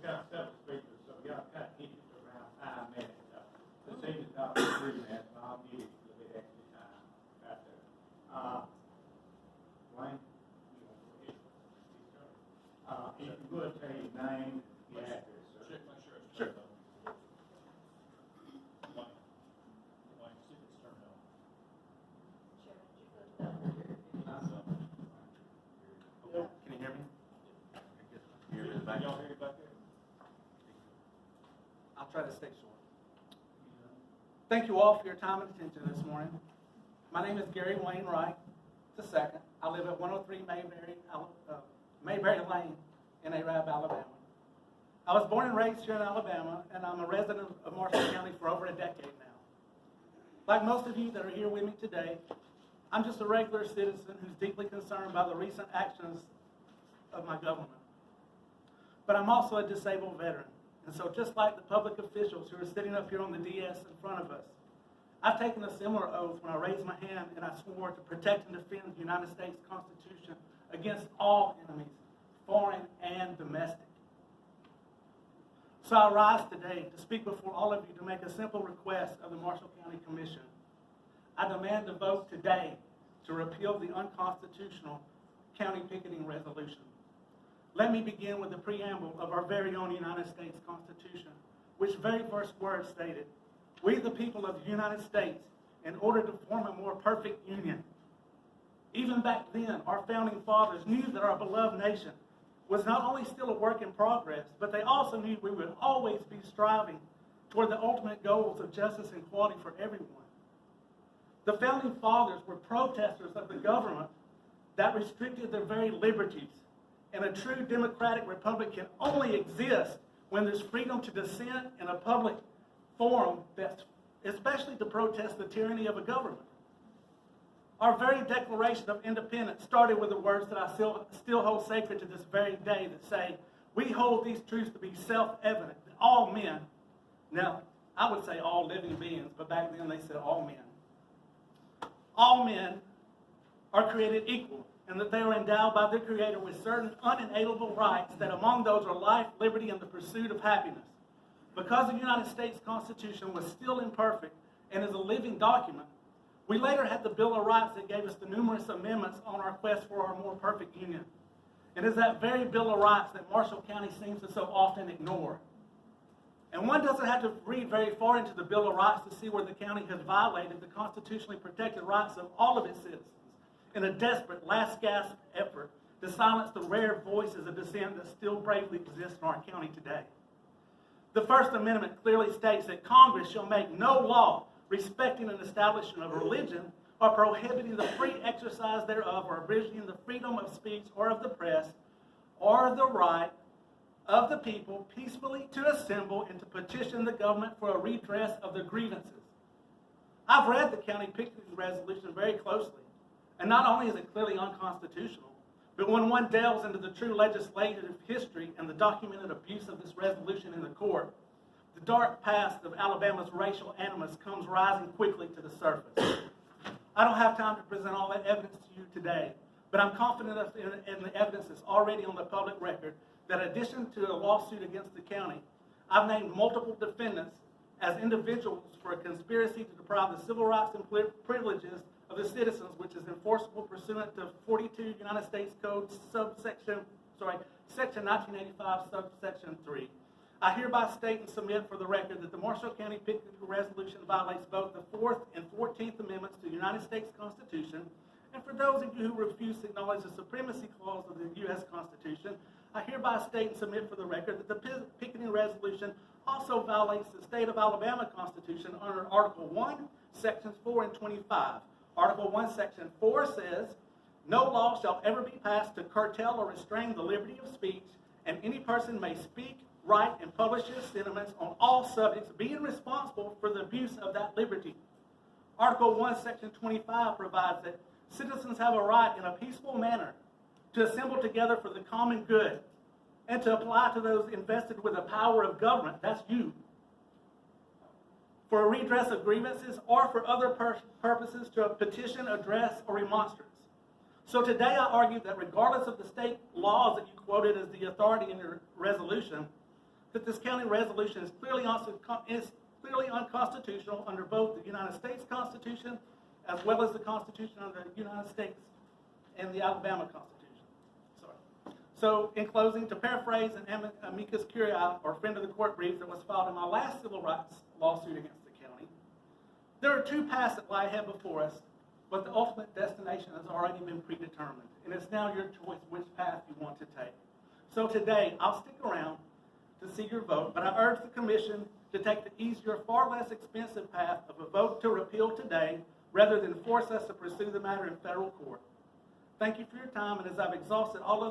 got several speakers, so y'all kind of keep it around 5 minutes. This evening's not 3 minutes, and I'll give you a little bit extra time right there. Wayne, you want to go ahead? If you would, tell your name, your address, sir. Check my shirt. Sure. Wayne, see if it's turned on. Can you hear me? Y'all hear it back there? I'll try to stay short. Thank you all for your time and attention this morning. My name is Gary Wright II. I live at 103 Mayberry Lane in Arab, Alabama. I was born and raised here in Alabama, and I'm a resident of Marshall County for over a decade now. Like most of you that are here with me today, I'm just a regular citizen who's deeply concerned by the recent actions of my government. But I'm also a disabled veteran. And so just like the public officials who are sitting up here on the DS in front of us, I've taken a similar oath when I raised my hand and I swore to protect and defend the United States Constitution against all enemies, foreign and domestic. So I rise today to speak before all of you to make a simple request of the Marshall County Commission. I demand a vote today to repeal the unconstitutional county picketing resolution. Let me begin with the preamble of our very own United States Constitution, which very first word stated, "We, the people of the United States, in order to form a more perfect union." Even back then, our founding fathers knew that our beloved nation was not only still a work in progress, but they also knew we would always be striving toward the ultimate goals of justice and equality for everyone. The founding fathers were protesters of the government that restricted their very liberties. And a true democratic republic can only exist when there's freedom to dissent in a public forum, especially to protest the tyranny of a government. Our very Declaration of Independence started with the words that I still hold sacred to this very day that say, "We hold these truths to be self-evident that all men," now I would say all living beings, but back then they said all men are created equal, and that they are endowed by their Creator with certain unalienable rights, that among those are life, liberty, and the pursuit of happiness. Because the United States Constitution was still imperfect and is a living document, we later had the Bill of Rights that gave us the numerous amendments on our quest for our more perfect union. It is that very Bill of Rights that Marshall County seems to so often ignore. And one doesn't have to read very far into the Bill of Rights to see where the county has violated the constitutionally protected rights of all of its citizens in a desperate last-gasp effort to silence the rare voices of dissent that still bravely exist in our county today. The First Amendment clearly states that Congress shall make no law respecting an establishment of religion or prohibiting the free exercise thereof or abridging the freedom of speech or of the press or the right of the people peacefully to assemble and to petition the government for a redress of their grievances. I've read the county picketing resolution very closely. And not only is it clearly unconstitutional, but when one delves into the true legislative history and the documented abuse of this resolution in the court, the dark past of Alabama's racial animus comes rising quickly to the surface. I don't have time to present all that evidence to you today, but I'm confident in the evidence that's already on the public record that in addition to a lawsuit against the county, I've named multiple defendants as individuals for a conspiracy to deprive the civil rights and privileges of the citizens, which is enforceable pursuant to 42 United States Code Section 1985, subsection 3. I hereby state and submit for the record that the Marshall County Picketing Resolution violates both the 4th and 14th Amendments to the United States Constitution. And for those of you who refuse to acknowledge the supremacy clause of the U.S. Constitution, I hereby state and submit for the record that the picketing resolution also violates the state of Alabama Constitution under Article 1, Sections 4 and 25. Article 1, Section 4 says, "No law shall ever be passed to curtail or restrain the liberty of speech, and any person may speak, write, and publish his sentiments on all subjects, being responsible for the abuse of that liberty." Article 1, Section 25 provides that citizens have a right in a peaceful manner to assemble together for the common good and to apply to those invested with the power of government, that's you, for a redress of grievances or for other purposes to petition, address, or remonstrance. So today I argue that regardless of the state laws that you quoted as the authority in your resolution, that this county resolution is clearly unconstitutional under both the United States Constitution as well as the Constitution of the United States and the Alabama Constitution. So, in closing, to paraphrase an amicus curiae, or friend of the court brief that was filed in my last civil rights lawsuit against the county, there are two paths that lie ahead before us, but the ultimate destination has already been predetermined, and it's now your choice which path you want to take. So today, I'll stick around to see your vote, but I urge the Commission to take the easier, far less expensive path of a vote to repeal today, rather than force us to pursue the matter in federal court. Thank you for your time, and as I've exhausted all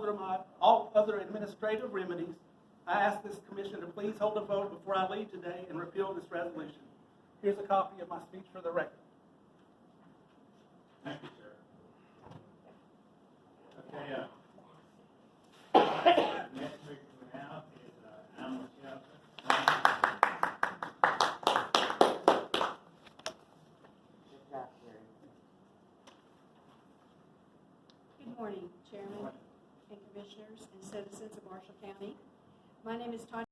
other administrative remedies, I ask this Commission to please hold a vote before I leave today and repeal this resolution. Here's a copy of my speech for the record. Thank you, sir. Okay, next speaker we have is Alma Shelton. Good morning, Chairman and Commissioners and citizens of Marshall County. My name is Tanya